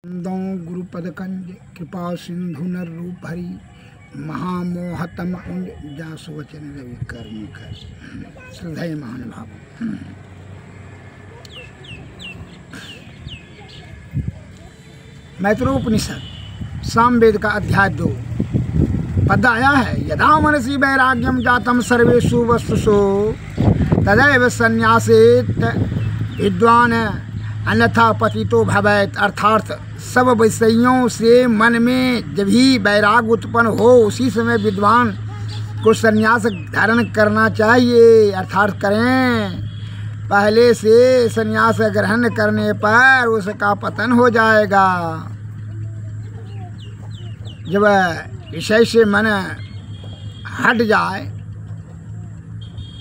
गुरुपद कंज कृपा सिंधु नर रूप हरि महामोहतम उंज जासु वचन रवि कर्म कर श्रद्धेय महानुभाव। मैत्रोपनिषद सामवेद का अध्याय 2 पद आया है। यदा मनसि वैराग्यम जातम सर्वेषु वस्तुषु तदैव संन्यासेत विद्वान अन्यथा पतितो भवेत्। अर्थात सब विषयों से मन में जब ही वैराग उत्पन्न हो उसी समय विद्वान को संन्यास धारण करना चाहिए। अर्थात करें, पहले से संन्यास ग्रहण करने पर उसका पतन हो जाएगा। जब विषय से मन हट जाए,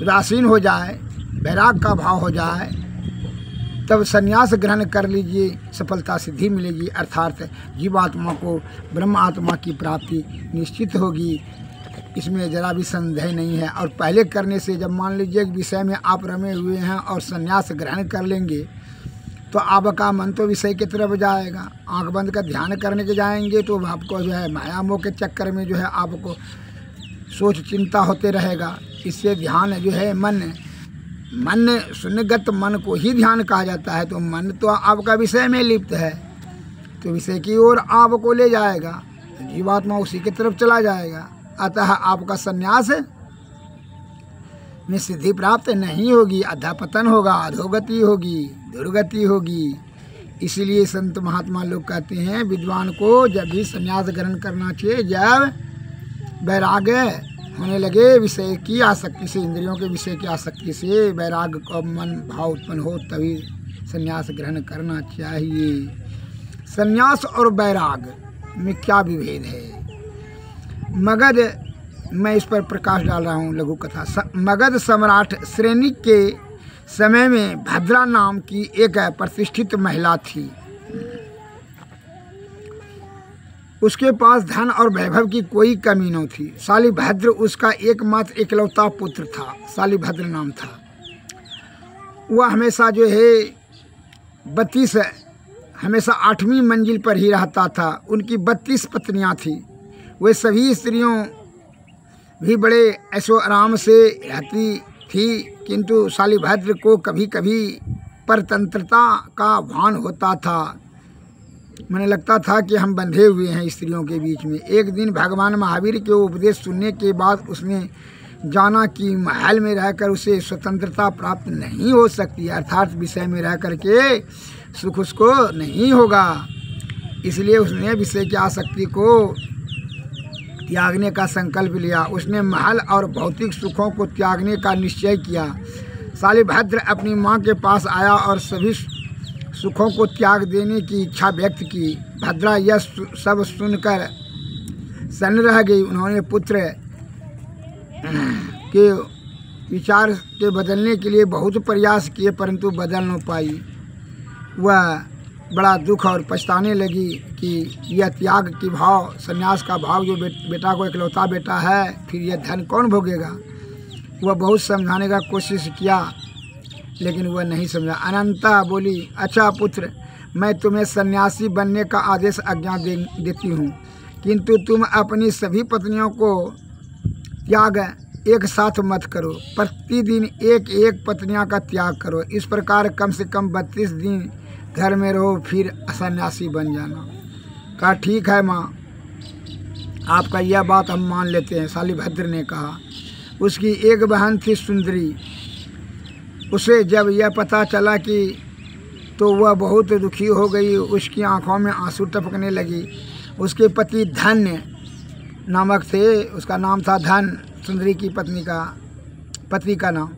उदासीन हो जाए, वैराग का भाव हो जाए, तब संन्यास ग्रहण कर लीजिए, सफलता सिद्धि मिलेगी। अर्थात जीवात्मा को ब्रह्म आत्मा की प्राप्ति निश्चित होगी, इसमें जरा भी संदेह नहीं है। और पहले करने से जब मान लीजिए विषय में आप रमे हुए हैं और संन्यास ग्रहण कर लेंगे तो आपका मन तो विषय की तरफ जाएगा। आंख बंद कर ध्यान करने के जाएंगे तो आपको जो है माया मोह के चक्कर में जो है आपको सोच चिंता होते रहेगा। इससे ध्यान जो है मन शून्यगत मन को ही ध्यान कहा जाता है। तो मन तो आपका विषय में लिप्त है, तो विषय की ओर आपको ले जाएगा, जीवात्मा उसी की तरफ चला जाएगा। अतः आपका संन्यास में सिद्धि प्राप्त नहीं होगी, अधःपतन होगा, अधोगति होगी, दुर्गति होगी। इसलिए संत महात्मा लोग कहते हैं विद्वान को जब भी संन्यास ग्रहण करना चाहिए जब वैराग्य होने लगे, विषय की आसक्ति से, इंद्रियों के विषय की आसक्ति से वैराग का मन भाव उत्पन्न हो, तभी संन्यास ग्रहण करना चाहिए। संन्यास और वैराग में क्या विभेद है? मगध, मैं इस पर प्रकाश डाल रहा हूँ लघु कथा। मगध सम्राट श्रेणी के समय में भद्रा नाम की एक प्रतिष्ठित महिला थी। उसके पास धन और वैभव की कोई कमी न थी। शालिभद्र उसका एकमात्र इकलौता पुत्र था, शालिभद्र नाम था। वह हमेशा जो है 32 हमेशा 8वीं मंजिल पर ही रहता था। उनकी 32 पत्नियां थी। वे सभी स्त्रियों भी बड़े ऐशो आराम से रहती थी, किंतु शालिभद्र को कभी कभी परतंत्रता का भान होता था। मैंने लगता था कि हम बंधे हुए हैं स्त्रियों के बीच में। एक दिन भगवान महावीर के उपदेश सुनने के बाद उसने जाना कि महल में रहकर उसे स्वतंत्रता प्राप्त नहीं हो सकती, अर्थात विषय में रह कर के सुख उसको नहीं होगा। इसलिए उसने विषय की आसक्ति को त्यागने का संकल्प लिया। उसने महल और भौतिक सुखों को त्यागने का निश्चय किया। शालिभद्र अपनी माँ के पास आया और सभी सुखों को त्याग देने की इच्छा व्यक्त की। भद्रा यह सब सुनकर सन्न रह गई। उन्होंने पुत्र के विचार के बदलने के लिए बहुत प्रयास किए, परंतु बदल न पाई। वह बड़ा दुख और पछताने लगी कि यह त्याग की भाव, संन्यास का भाव जो बेटा को इकलौता बेटा है, फिर यह धन कौन भोगेगा। वह बहुत समझाने का कोशिश किया, लेकिन वह नहीं समझा। अनंता बोली, अच्छा पुत्र, मैं तुम्हें सन्यासी बनने का आदेश आज्ञा देती हूँ, किंतु तुम अपनी सभी पत्नियों को त्याग एक साथ मत करो। प्रतिदिन एक एक पत्नियाँ का त्याग करो। इस प्रकार कम से कम 32 दिन घर में रहो, फिर सन्यासी बन जाना। कहा ठीक है माँ, आपका यह बात हम मान लेते हैं। शालिभद्र ने कहा। उसकी एक बहन थी सुंदरी। उसे जब यह पता चला कि तो वह बहुत दुखी हो गई। उसकी आंखों में आंसू टपकने लगी। उसके पति धन्य नामक थे, उसका नाम था धन, सुंदरी की पति का नाम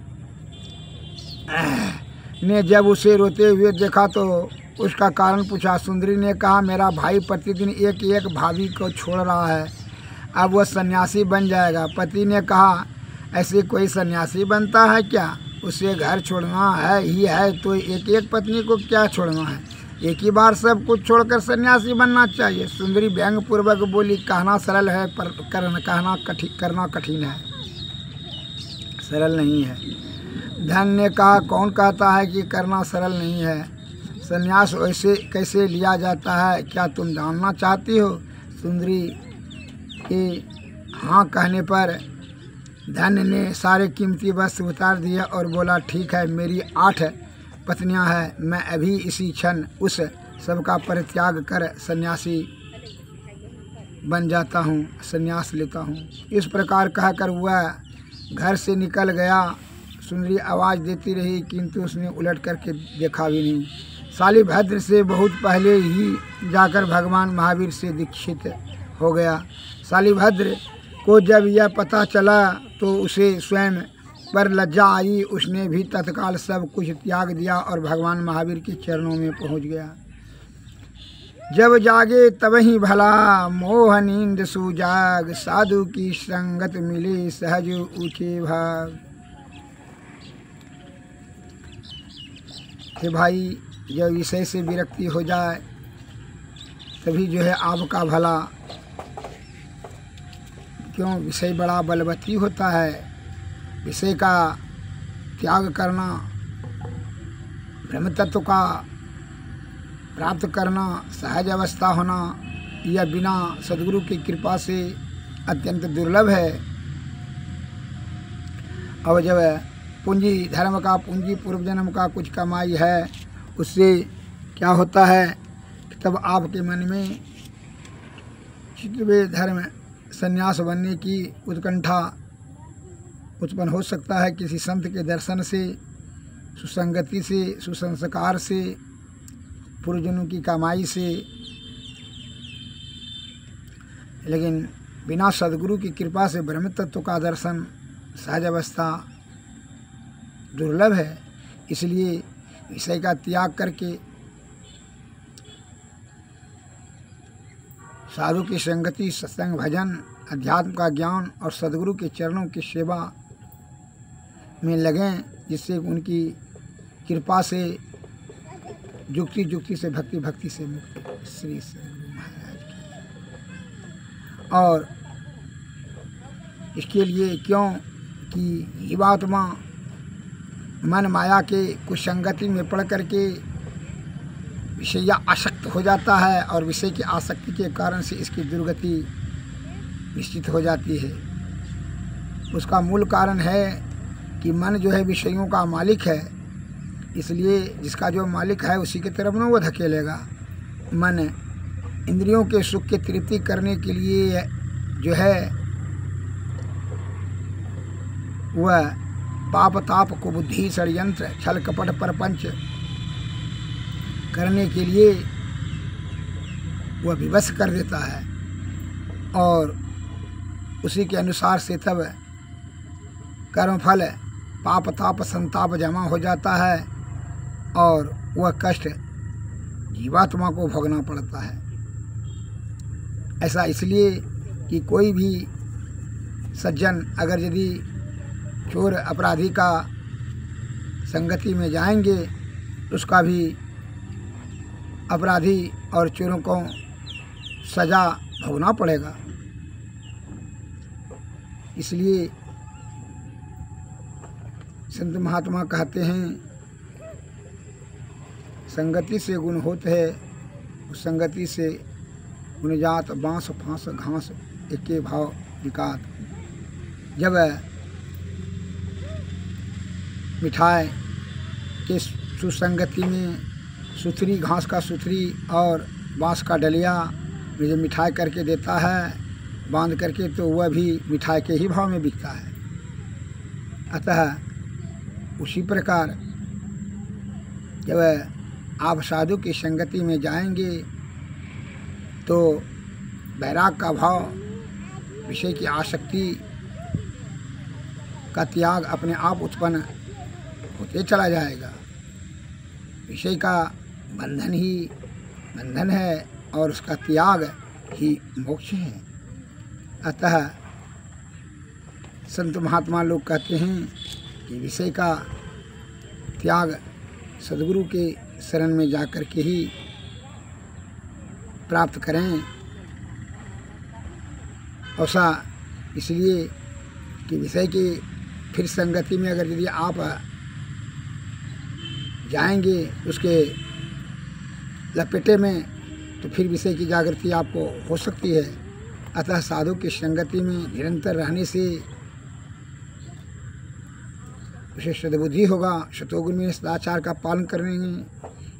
ने जब उसे रोते हुए देखा तो उसका कारण पूछा। सुंदरी ने कहा, मेरा भाई प्रतिदिन एक एक भाभी को छोड़ रहा है, अब वह सन्यासी बन जाएगा। पति ने कहा, ऐसे कोई सन्यासी बनता है क्या? उसे घर छोड़ना है ही है तो एक एक पत्नी को क्या छोड़ना है, एक ही बार सब कुछ छोड़कर सन्यासी बनना चाहिए। सुंदरी व्यंग पूर्वक बोली, कहना सरल है पर करना कठिन है, सरल नहीं है। धन ने कहा, कौन कहता है कि करना सरल नहीं है? संन्यास वैसे कैसे लिया जाता है, क्या तुम जानना चाहती हो? सुंदरी के हाँ कहने पर धन्य ने सारे कीमती वस्त्र उतार दिए और बोला, ठीक है, मेरी 8 पत्नियां हैं, मैं अभी इसी क्षण उस सबका परित्याग कर सन्यासी बन जाता हूँ, संन्यास लेता हूँ। इस प्रकार कहकर वह घर से निकल गया। सुंदरी आवाज़ देती रही किंतु उसने उलट करके देखा भी नहीं। शालिभद्र से बहुत पहले ही जाकर भगवान महावीर से दीक्षित हो गया। शालिभद्र को जब यह पता चला तो उसे स्वयं पर लज्जा आई। उसने भी तत्काल सब कुछ त्याग दिया और भगवान महावीर के चरणों में पहुंच गया। जब जागे तब ही भला मोह नींद सुजाग, साधु की संगत मिले सहज ऊंचे भाग। कि भाई जब विषय से विरक्ति हो जाए तभी जो है आपका भला, क्यों विषय बड़ा बलवती होता है। विषय का त्याग करना, ब्रह्म तत्व का प्राप्त करना, सहज अवस्था होना, यह बिना सद्गुरु की कृपा से अत्यंत दुर्लभ है। और जब पूंजी धर्म का, पूंजी पूर्व जन्म का कुछ कमाई है, उससे क्या होता है कि तब आपके मन में चित्तवे धर्म संन्यास बनने की उत्कंठा उत्पन्न हो सकता है। किसी संत के दर्शन से, सुसंगति से, सुसंस्कार से, पूर्वजन्मों की कमाई से। लेकिन बिना सद्गुरु की कृपा से ब्रह्म तत्व का दर्शन, सहज अवस्था दुर्लभ है। इसलिए विषय का त्याग करके साधु की संगति, सत्संग, भजन, अध्यात्म का ज्ञान और सद्गुरु के चरणों की सेवा में लगें, जिससे उनकी कृपा से जुक्ति, जुक्ति से भक्ति, भक्ति से मुक्ति। श्री सद्गुरु महाराज की। और इसके लिए क्यों कि जीवात्मा मन माया के कुसंगति में पड़ करके विषय आसक्त हो जाता है और विषय की आसक्ति के कारण से इसकी दुर्गति निश्चित हो जाती है। उसका मूल कारण है कि मन जो है विषयों का मालिक है, इसलिए जिसका जो मालिक है उसी की तरफ न वो धकेलेगा। मन इंद्रियों के सुख की तृप्ति करने के लिए जो है वह पाप ताप को बुद्धि, षड्यंत्र, छल कपट परपंच करने के लिए वह विवश कर देता है और उसी के अनुसार से तब कर्मफल पाप ताप संताप जमा हो जाता है और वह कष्ट जीवात्मा को भोगना पड़ता है। ऐसा इसलिए कि कोई भी सज्जन अगर यदि चोर अपराधी का संगति में जाएंगे तो उसका भी अपराधी और चोरों को सजा भोगना पड़ेगा। इसलिए संत महात्मा कहते हैं संगति से गुण होते है, उस संगति से गुण जात, बाँस फांस घास एके भाव विकात। जब मिठाई के सुसंगति में सुथरी घास का सुथरी और बाँस का डलिया में जब मिठाई करके देता है बांध करके, तो वह भी मिठाई के ही भाव में बिकता है। अतः उसी प्रकार जब आप साधु की संगति में जाएंगे तो वैराग का भाव, विषय की आसक्ति का त्याग अपने आप उत्पन्न होते चला जाएगा। विषय का बंधन ही बंधन है और उसका त्याग ही मोक्ष है। अतः संत महात्मा लोग कहते हैं कि विषय का त्याग सद्गुरु के शरण में जाकर के ही प्राप्त करें। ऐसा इसलिए कि विषय की फिर संगति में अगर यदि आप जाएंगे, उसके लपेटे में, तो फिर विषय की जागृति आपको हो सकती है। अतः साधु की संगति में निरंतर रहने से उसे सद्बुद्धि होगा। शतोगुण में सदाचार का पालन करेंगे,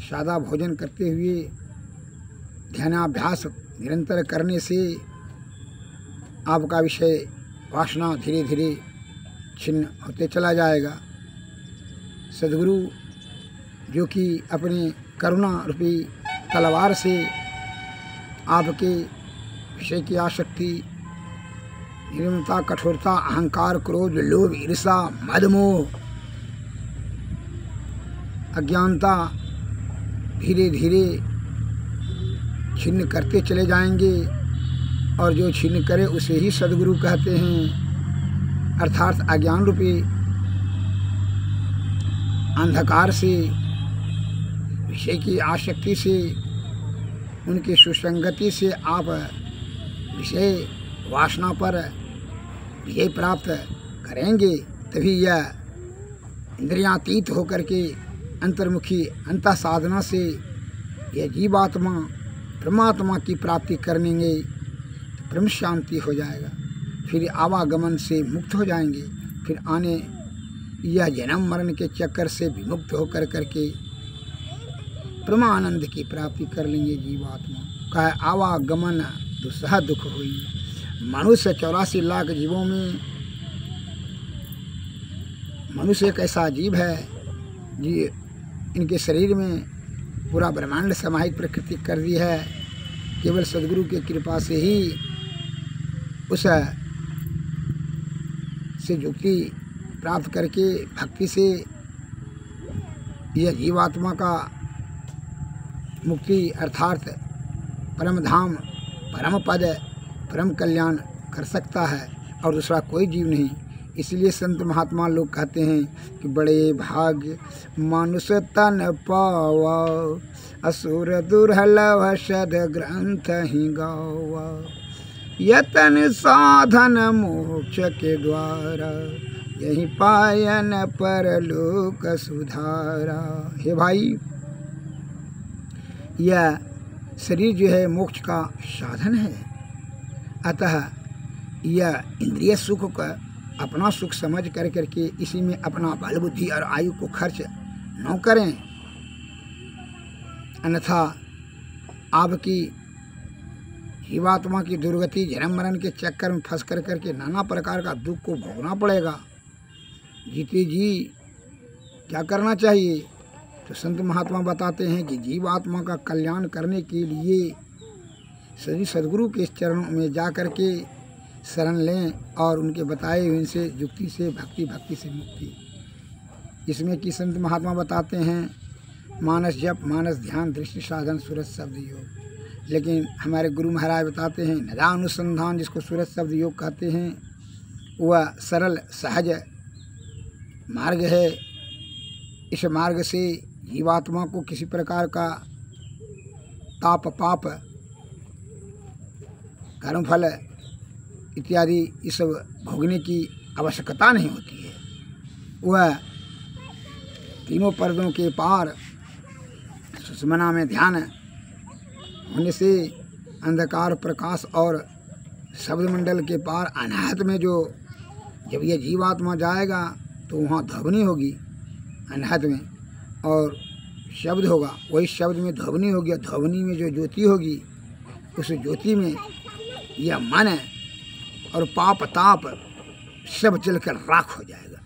सादा भोजन करते हुए ध्यानाभ्यास निरंतर करने से आपका विषय वासना धीरे धीरे छिन्न होते चला जाएगा। सद्गुरु जो कि अपनी करुणा रूपी तलवार से आपके विषय की आसक्ति, निर्ममता, कठोरता, अहंकार, क्रोध, लोभ, ईर्षा, मद, मोह, अज्ञानता धीरे धीरे छिन्न करते चले जाएंगे। और जो छिन्न करे उसे ही सद्गुरु कहते हैं। अर्थात अज्ञान रूपी अंधकार से, विषय की आसक्ति से, उनकी सुसंगति से आप विषय वासना पर विजय प्राप्त करेंगे। तभी यह इंद्रियातीत होकर के अंतर्मुखी अंतः साधना से यह जीवात्मा परमात्मा की प्राप्ति करेंगे, ब्रह्म शांति हो जाएगा। फिर आवागमन से मुक्त हो जाएंगे। फिर आने यह जन्म मरण के चक्कर से विमुक्त होकर करके परमानंद की प्राप्ति कर लेंगे जीवात्मा। कहे आवागमन दुस्सह दुख हुई। मनुष्य 84 लाख जीवों में मनुष्य एक ऐसा जीव है जी, इनके शरीर में पूरा ब्रह्मांड समाहित प्रकृति कर दी है। केवल सद्गुरु की कृपा से ही उस से युक्ति प्राप्त करके भक्ति से यह जीवात्मा का मुक्ति अर्थात परम धाम, परम पद, परम कल्याण कर सकता है और दूसरा कोई जीव नहीं। इसलिए संत महात्मा लोग कहते हैं कि बड़े भाग्य मानुष तन पावा, असुर दुर्लभ सद ग्रंथ ही गावा, यतन साधन मोक्ष के द्वारा, यही पायन परलोक सुधारा। हे भाई, यह शरीर जो है मोक्ष का साधन है। अतः यह इंद्रिय सुख का अपना सुख समझ कर करके इसी में अपना बल बुद्धि और आयु को खर्च न करें, अन्यथा आपकी जीवात्मा की दुर्गति जन्म मरण के चक्कर में फंस कर करके नाना प्रकार का दुख को भोगना पड़ेगा। जीते जी क्या करना चाहिए? तो संत महात्मा बताते हैं कि जीवात्मा का कल्याण करने के लिए सभी सद्गुरु के चरणों में जा कर के शरण लें और उनके बताए हुए इनसे युक्ति से भक्ति, भक्ति से मुक्ति। इसमें कि संत महात्मा बताते हैं मानस जप, मानस ध्यान, दृष्टि साधन, सूरज शब्द योग। लेकिन हमारे गुरु महाराज बताते हैं निरानुसंधान, जिसको सूरज शब्द योग कहते हैं, वह सरल सहज मार्ग है। इस मार्ग से जीवात्मा को किसी प्रकार का ताप, पाप, कर्मफल इत्यादि ये सब भोगने की आवश्यकता नहीं होती है। वह तीनों पर्दों के पार सुषुम्ना में ध्यान होने से अंधकार, प्रकाश और शब्द मंडल के पार अनाहत में जो जब यह जीवात्मा जाएगा तो वहाँ ध्वनि होगी अनाहत में, और शब्द होगा, वही शब्द में ध्वनि होगी, और ध्वनि में जो ज्योति होगी उस ज्योति में यह मन और पाप ताप सब जलकर राख हो जाएगा।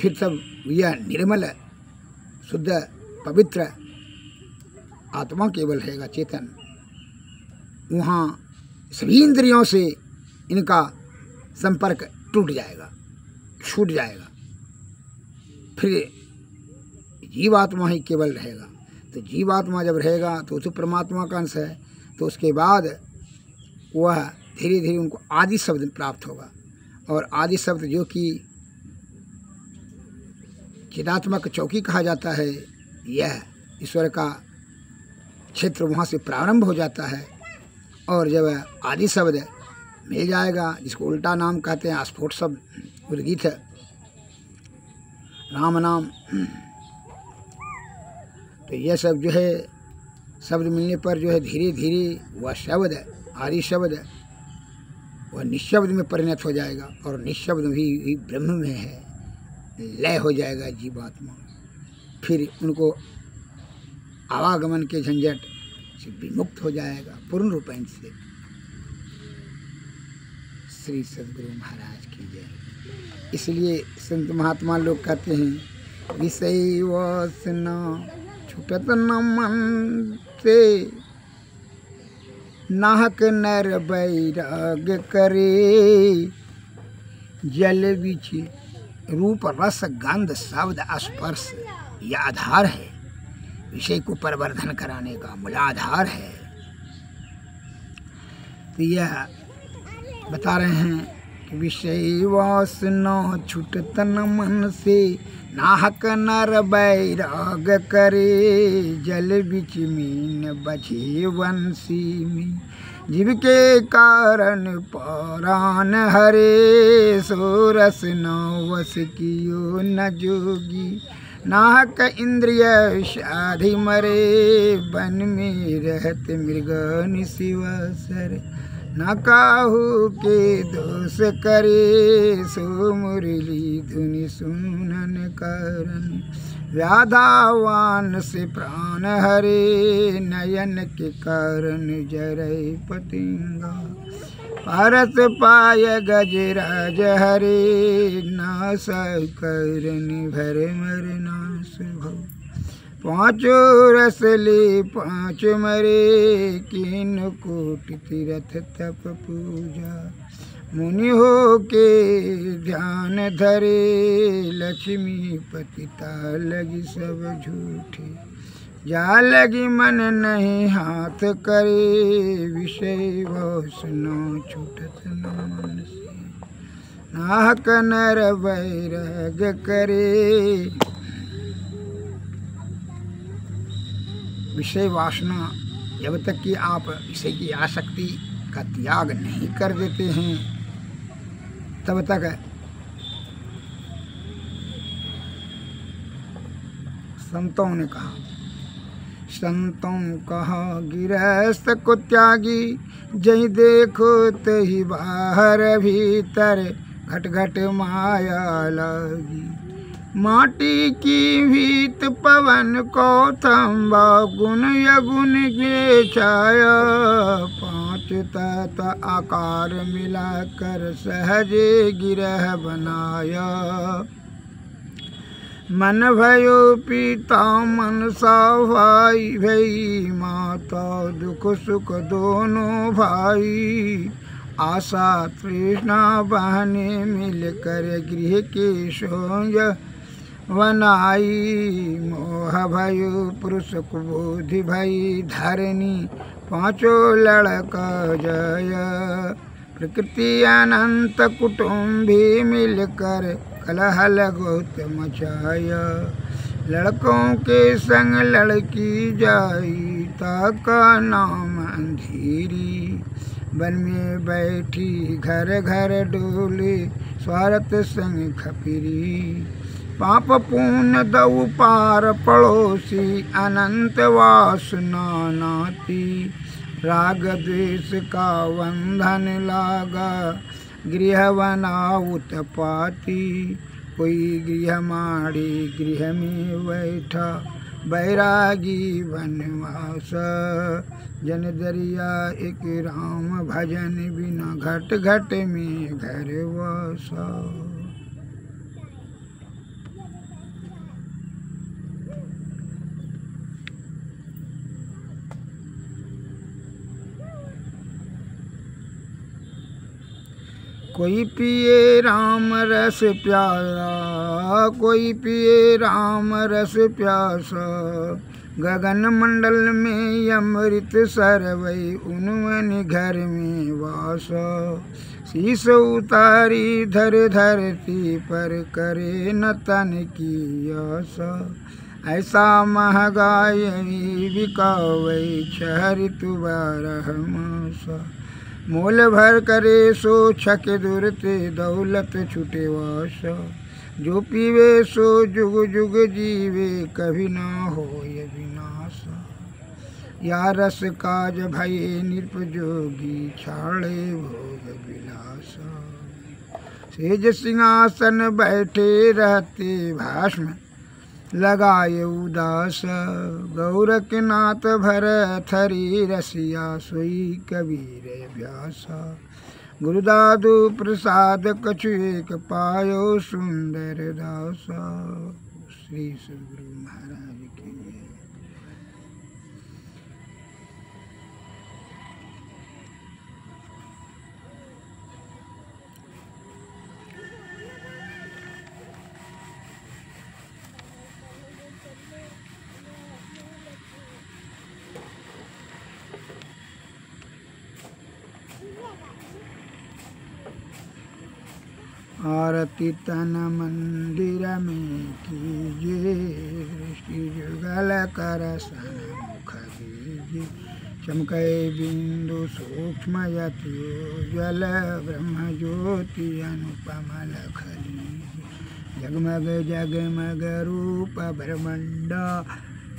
फिर तब यह निर्मल शुद्ध पवित्र आत्मा केवल रहेगा, चेतन। वहाँ सभी इंद्रियों से इनका संपर्क टूट जाएगा, छूट जाएगा। फिर जीवात्मा ही केवल रहेगा। तो जीवात्मा जब रहेगा तो उस परमात्मा का अंश है। तो उसके बाद वह धीरे धीरे उनको आदि शब्द प्राप्त होगा, और आदि शब्द जो कि चिदात्मक चौकी कहा जाता है, यह ईश्वर का क्षेत्र वहाँ से प्रारंभ हो जाता है। और जब आदि शब्द मिल जाएगा, जिसको उल्टा नाम कहते हैं स्फोट शब्द, उद्गीत राम नाम, तो यह सब जो है शब्द मिलने पर जो है धीरे धीरे वह शब्द आदि शब्द वह निशब्द में परिणत हो जाएगा और निशब्द भी ब्रह्म में है, लय हो जाएगा जीवात्मा। फिर उनको आवागमन के झंझट से विमुक्त हो जाएगा पूर्ण रूपेण से। श्री सद्गुरु महाराज की जय। इसलिए संत महात्मा लोग कहते हैं विषय वासना छूटत न मन से, नाहक नर बैराग करे, जल बीच रूप रस गंध शब्द स्पर्श यह आधार है, विषय को परिवर्धन कराने का मूलाधार है। तो यह बता रहे हैं कि विषय वासना छूटत न मन से, नाहक नर बैराग करे, जल बिच मीन बझे वंशी में, जीव के कारण परान हरे, सो रस न वस कियो न जोगी, नाहक इंद्रिय शाधि मरे, वन में रहत मृग निशिवसर, न काहू के दोष करे, सो मुरली धुनि सुनन कारण, व्याधावान से प्राण हरे, नयन के कारण जरै पतिंगा, पारस पाय गजराज हरे, नास करन भर मर नास भव, पाँचों रस ले पाँच मरे, कीन कोटि तीरथ तप पूजा, मुनि हो के ध्यान धरे, लक्ष्मी पतिता लगी सब झूठे, जा लगी मन नहीं हाथ करे, विषय वासना छूटत न मन से, नाहक नर बैराग करे। विषय वासना जब तक कि आप विषय की आसक्ति का त्याग नहीं कर देते हैं तब तक संतों ने कहा, संतों कहा गिरस्त को त्यागी, जही देखो तही बाहर भीतर, घट घट माया लागी, माटी की भीत पवन को थम्बा, गुण यगुण के छाया, पांच तत्व आकार मिलाकर सहजे गिरह बनाया, मन भयो पिता मन सा भाई, भई माता दुख सुख दोनों भाई, आशा तृष्णा बहने मिलकर गृह के सोंज वनाई, मोह भयो पुरुष कुबोधि भई धरनी, पांचों लड़का जय, प्रकृति अनंत कुटुंबी मिलकर कलह लगोत मचाया, लड़कों के संग लड़की जाई, ताका नाम अंधेरी, वन में बैठी घर घर डोले, स्वार्थ संग खपिरी, पाप पुण्य दऊ पार पड़ोसी, अनंत वासना नाती, राग द्वेष का बंधन लागा, गृह बनाउत पाती, कोई गृह माड़ी गृह में बैठा, बैरागी वनवास, जन दरिया एक राम भजन बिना, घट घट में घर वासा। कोई पिए राम रस प्यारा, कोई पिए राम रस प्यासा, गगन मंडल में अमृत सरवई, उनवन घर में वास, शीस उतारी धर धरती पर, करे न तन की आशा, ऐसा महगाई बिकावई, छह ऋतु 12 मासा, मोल भर करे सो छक दुरते, दौलत छुटे वास, जो पीवे सो जुग जुग जीवे, कभी ना हो ये विनाश, या रस काज भय नृपजोगी छाड़े भोग विलासा। सेज सिंहासन बैठे रहते भाष्म लगाए उदास। गौरक नाथ भर थरी रसिया सोई कबीर व्यासा। गुरुदादु प्रसाद कछु एक पायो सुंदर दासा। श्री सद्गुरु महाराज की जय। आरती तन मंदिर में कीजिए। श्री जुगल कर सन मुख दीजिए। चमके बिंदु सूक्ष्म यति जल ब्रह्म ज्योति अनुपम लख लीजिए। जगमग जगमग रूप ब्रह्मंड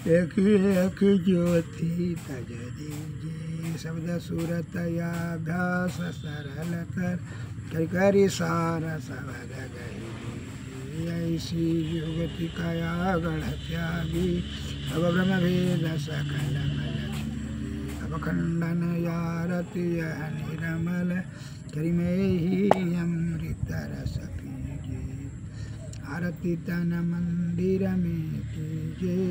एक एक ज्योति तज दीजिए। शब्द सूरत याभ्यास सरल तर करी सारा सबद गही। ऐसी युगति कया गढ़ त्यागी। अब ब्रह्म भेद सकल मलखी। अब खंडन यारति यह निरमल करी में ही अमृत रस पीजिए। आरती तन मंदिर में कीजिए।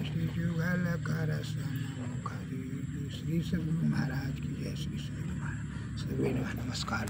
श्री जुगल कर सन मुख दीजिए। श्री सद्गुरु महाराज की जय। श्री सद्गुरु महाराज। सभी नमस्कार।